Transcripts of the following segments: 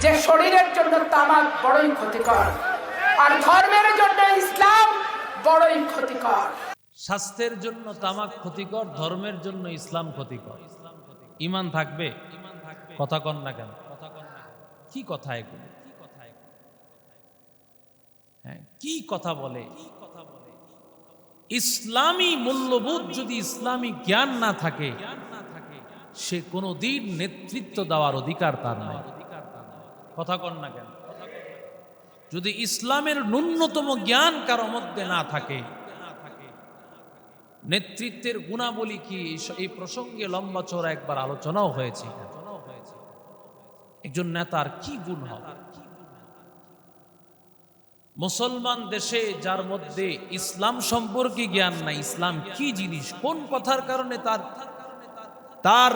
যে শরীরের জন্য তামাক বড়ই ক্ষতিকর, আর ধর্মের জন্য ইসলাম বড়ই ক্ষতিকর। স্বাস্থ্যের জন্য তামাক ক্ষতিকর, ধর্মের জন্য ইসলাম ক্ষতিকর। ঈমান থাকবে? কথা কন না কেন? কি কথা এগুলো? হ্যাঁ, কি কথা বলে? ইসলামী মূল্যবোধ যদি ইসলামী জ্ঞান না থাকে, সে কোনোদিন নেতৃত্ব দেওয়ার অধিকার তার নাই। কথা কন না কেন? যদি ইসলামের ন্যূনতম জ্ঞান কারো মধ্যে না থাকে, নেতৃত্বের গুণাবলী কি এই প্রসঙ্গে লম্বা চওড়া একবার আলোচনাও হয়েছে। একজন নেতার কি গুণ হবে? মুসলমান দেশে যার মধ্যে ইসলাম সম্পর্কে জ্ঞান নাই, ইসলাম কি জিনিস, কোন কথার কারণে তার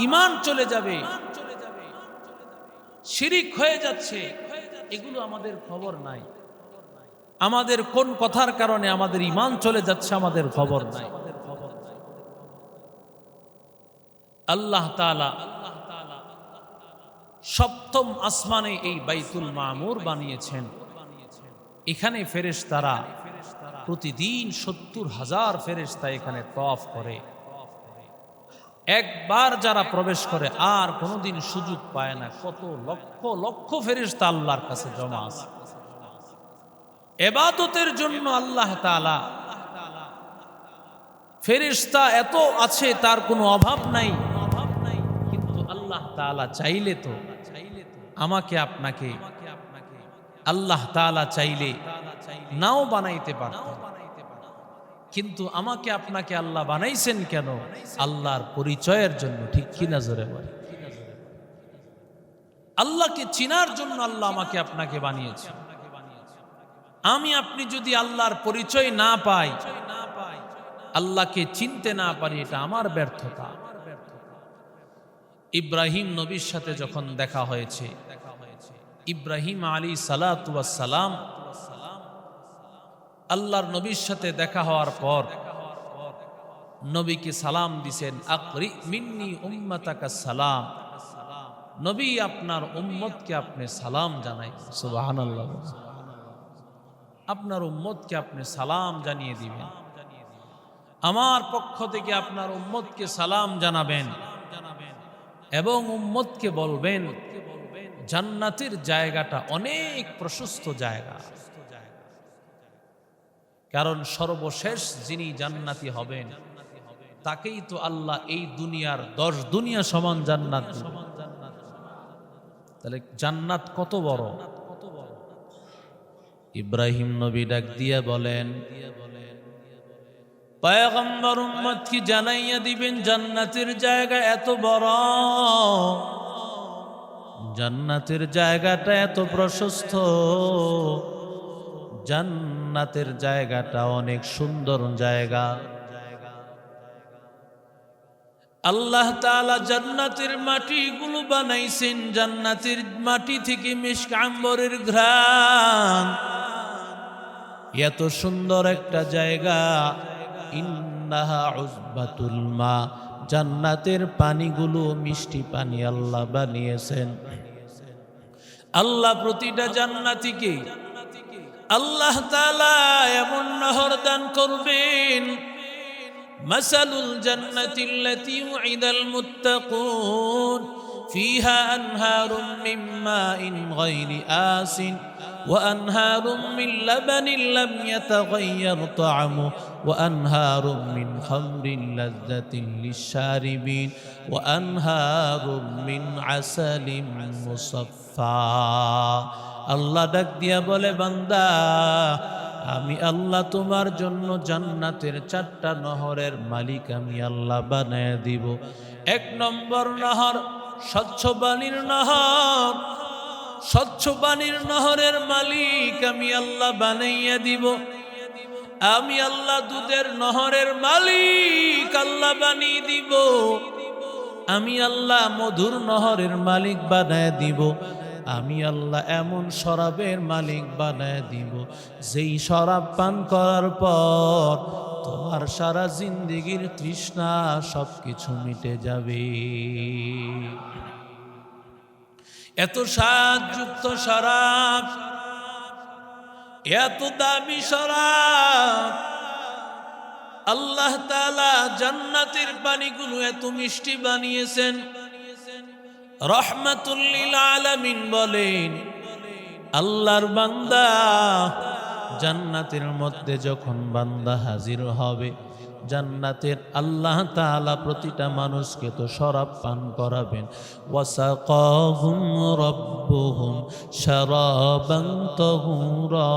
ঈমান চলে যাবে, শিরিক হয়ে যাচ্ছে, এগুলো আমাদের খবর নাই। আমাদের কোন কথার কারণে আমাদের ঈমান চলে যাচ্ছে আমাদের খবর নাই। আল্লাহ তাআলা সপ্তম আসমানে এই বাইতুল মামুর বানিয়েছেন। এখানে ফেরেশতারা প্রতিদিন ৭০,০০০ ফেরেশতা এখানে তওয়াফ করে। একবার যারা প্রবেশ করে আর কোনোদিন সুযোগ পায় না। কত লক্ষ লক্ষ ফেরেশতা আল্লাহর কাছে জমা আছে ইবাদতের জন্য। আল্লাহ তাআলা ফেরেশতা এত আছে, তার কোনো অভাব নাই। কিন্তু আল্লাহ তাআলা চাইলে তো আমাকে আপনাকে আল্লাহ তাআলা চাইলে নাও বানাইতে পারতেন। কিন্তু আমাকে আপনাকে আল্লাহ বানাইছেন কেন? আল্লাহর পরিচয়ের জন্য। ঠিক কিনা জোরে বলে? আল্লাহকে চিনার জন্য আল্লাহ আমাকে আপনাকে বানিয়েছেন। আমি আপনি যদি আল্লাহর পরিচয় না পাই, আল্লাহকে চিনতে না পারি, এটা আমার ব্যর্থতা। ইব্রাহিম নবীর সাথে যখন দেখা হয়েছে, ইব্রাহিম আলাইহিস সালাতু ওয়াস সালাম আল্লাহর নবীর সাথে দেখা হওয়ার পর নবীকে সালাম দিছেন, আকরি মিন্নি উম্মাতাকা সালাম। নবী, আপনার উম্মতকে আপনি সালাম জানাই। সুবহানাল্লাহ। আপনার উম্মতকে আপনি সালাম জানিয়ে দিবেন। আমার পক্ষ থেকে আপনার উম্মতকে সালাম জানাবেন এবং উম্মতকে বলবেন জান্নাতের জায়গাটা অনেক প্রশস্ত জায়গা। কারণ সর্বশেষ যিনি জান্নাতি হবেন তাকেই তো আল্লাহ এই দুনিয়ার 10 দুনিয়া সমান জান্নাত দিবেন। তাহলে জান্নাত কত বড়! ইব্রাহিম নবী ডাক দিয়ে বলেন, পয়গম্বর উম্মতকে জানাইয়া দিবেন জান্নাতের জায়গা এত বড়, জান্নাতের জায়গাটা এত প্রশস্ত, জান্নাতের জায়গাটা অনেক সুন্দর জায়গা। আল্লাহ তাআলা জান্নাতের মাটিগুলো বানাইছেন, জান্নাতের মাটি থেকে মিশক আম্বরের ঘ্রাণ। এত সুন্দর একটা জায়গা। ইন্নাহা উযবাতুল মা, জান্নাতের পানিগুলো মিষ্টি পানি আল্লাহ বানিয়েছেন। আল্লাহ প্রতিটা জান্নাতীকে আল্লাহ তাআলা এমন নহর দান করবেন, মাসালুল জান্নাতিল্লাতী উইদাল মুত্তাকুন ফিহা আনহারুম মিন মাইন গায়রি আসিন ওয়া আনহারুম মিন লাবানিন লাম ইয়াতাগায়্যার তা'আমুহু ওয়া আনহারুম মিন খামরিন লাযযাতিন লিশ-শারিবিন ওয়া আনহারুম মিন আসালিন মুসাফফা। আল্লাহ ডাক দিয়া বলে, বান্দা, আমি আল্লাহ তোমার জন্য জান্নাতের 4টা নহরের মালিক আমি আল্লাহ বানায় দিব। 1 নম্বর নহর স্বচ্ছ পানির নহর। স্বচ্ছ পানির নহরের মালিক আমি আল্লাহ বানাইয়া দিব। আমি আল্লাহ দুধের নহরের মালিক আল্লাহ বানিয়ে দিব। আমি আল্লাহ মধুর নহরের মালিক বানায় দিব। আমি আল্লাহ এমন শরাবের মালিক বানায় দিব, যেই শরাব পান করার পর তোমার সারা জিন্দেগীর তৃষ্ণা সবকিছু মিটে যাবে। এত স্বাদযুক্ত শরাব, এত দামি শরাব, আল্লাহ তাআলা জান্নাতের পানিগুলো এত মিষ্টি বানিয়েছেন। রহমাতুল লিল আলামিন বলেন, আল্লাহর বান্দা জান্নাতের মধ্যে যখন বান্দা হাজির হবে, জান্নাতের আল্লাহ তাআলা প্রতিটা মানুষকে তো শরাব পান করাবেন। ওয়াসাকাহুম রাব্বুহুম শারাবান তাহুরা,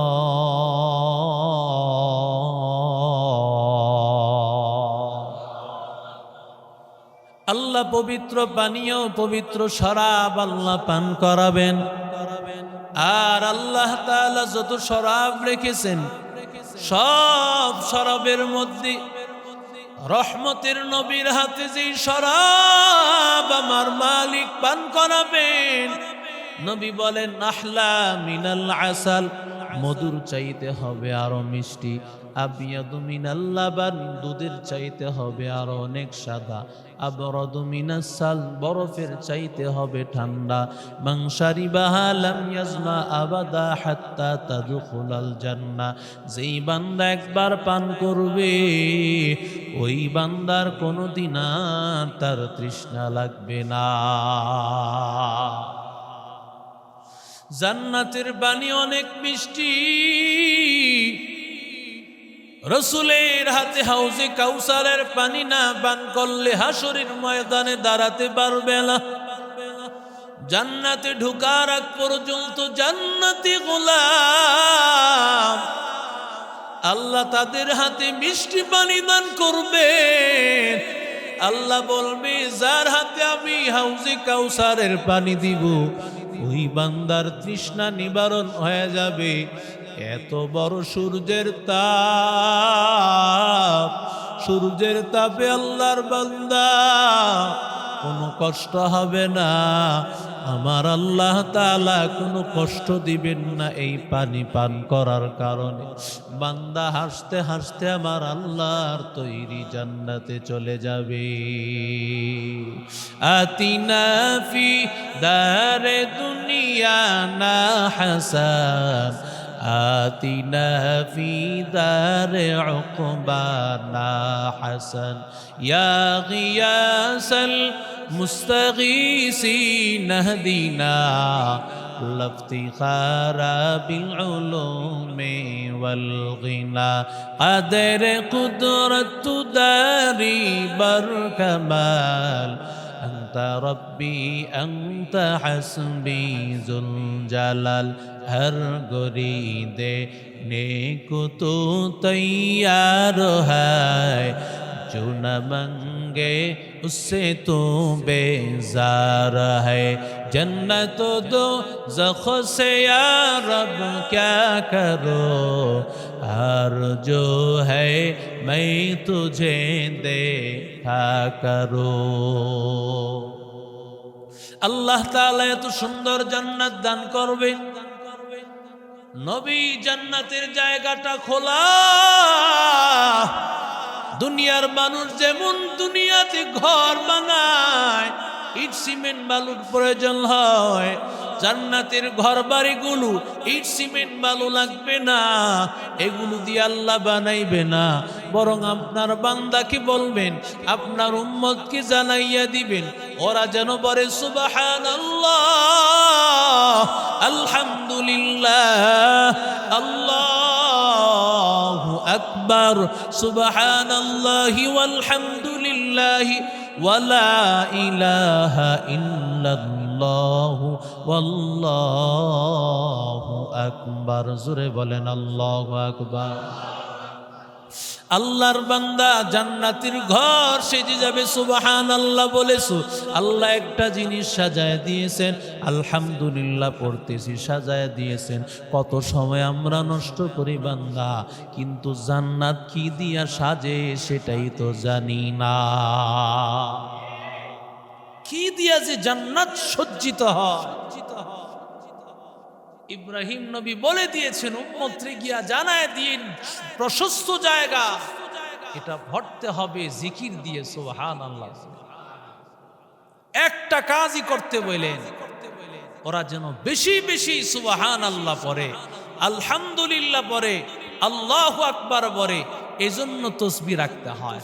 আল্লাহ পবিত্র পানীয় পবিত্র শরাব আল্লাহ পান করাবেন। আর আল্লাহ তাআলা যত শরাব রেখেছেন সব শরাবের মধ্যে রহমতের নবীর হাতে যেই শরাব আমার মালিক পান করাবেন, নবী বলেন আহলা মিনাল আসাল, মধুর চাইতে হবে আরো মিষ্টি। আবিয়াদু মিনাল লাবান, দুধের চাইতে হবে আরো অনেক সাদা। আবরাদু মিনাস সাল, বরফের চাইতে হবে ঠান্ডা। মান শারিবাহা লাম ইয়াজমা আবাদা হাত্তা তাদখুলাল জান্নাহ, যেই বান্দা একবার পান করবে ওই বান্দার কোনোদিন আর তার তৃষ্ণা লাগবে না। জান্নাতের পানি অনেক মিষ্টি। রসুলের হাতে হাউজে কাউসারের পানি না পান করলে হাসরের ময়দানে দাঁড়াতে পারবে না। জান্নাতে ঢোকার আগ পর্যন্ত জান্নাতি গোলাম আল্লাহ তাদের হাতে মিষ্টি পানি দান করবে। আল্লাহ বলবে, যার হাতে আমি হাউজে কাউসারের পানি দিব ওই বান্দার তৃষ্ণা নিবারণ হয়ে যাবে। এত বড় সূর্যের তাপ, সূর্যের তাপে আল্লাহর বান্দা কোনো কষ্ট হবে না। আমার আল্লাহ তাআলা কোনো কষ্ট দিবেন না এই পানি পান করার কারণে। বান্দা হাসতে হাসতে আমার আল্লাহর তৈরি জান্নাতে চলে যাবে। আতিনা ফি দারে দুনিয়া না হাসান, আতিনা ফি দারে উকবানা হাসান, ইয়া গিয়াসাল মুস্তাগীসিন হদিনা লাফতিখারা বিল উলুমি ওয়াল গিনা, কদর কুদরত দারি বার কামাল, আনতা রব্বি আনতা হাসবি জুল জালাল, हर गोरी देने को तो तैयार है, जो न मंगे उससे तो बेजार है। जन्नत दो ज़ख से या रब क्या करो, हर जो है मैं तुझे देखा करो। আল্লাহ তাআলা এত সুন্দর জান্নাত দান করবে। নবী জান্নাতের জায়গাটা খোলা। দুনিয়ার মানুষ যেমন দুনিয়াতে ঘর বানায়, ইট সিমেন্ট বালুর প্রয়োজন হয়, জান্নাতের ঘর বাড়িগুলো ইট সিমেন্ট বালু লাগবে না, এগুলো দিয়ে আল্লাহ বানাইবে না। বরং আপনার বান্দাকে বলবেন, আপনার উম্মতকে জানাইয়া দিবেন, ওরা যেন বলে সুবহানাল্লাহ, আলহামদুলিল্লাহ, আল্লাহু আকবার, সুবহানাল্লাহি ওয়ালহামদুলিল্লাহি ওয়ালা ইলাহা ইল্লাল্লাহু ওয়াল্লাহু আকবার। জোরে বলেন আল্লাহু আকবার। আল্লাহর বান্দা জান্নাতের ঘর সেজে যাবে সুবহানাল্লাহ বলেছো। আল্লাহ একটা জিনিস সাজায় দিয়েছেন, আলহামদুলিল্লাহ পড়তেছি, সাজায় দিয়েছেন। কত সময় আমরা নষ্ট করি বান্দা, কিন্তু জান্নাত কি দিয়া সাজে সেটাই তো জানি না। কি দিয়া যে জান্নাত সজ্জিত হয়। ইব্রাহিম নবী বলে দিয়েছেন, উম্মতরে গিয়া জানায় দিন প্রশস্ত জায়গা, এটা ভরতে হবে জিকির দিয়ে সুবহানাল্লাহ। একটা কাজই করতে বললেন, ওরা যেন বেশি বেশি সুবহানাল্লাহ পড়ে, আলহামদুলিল্লাহ পড়ে, আল্লাহু আকবার পড়ে। এজন্য তসবিহ রাখতে হয়।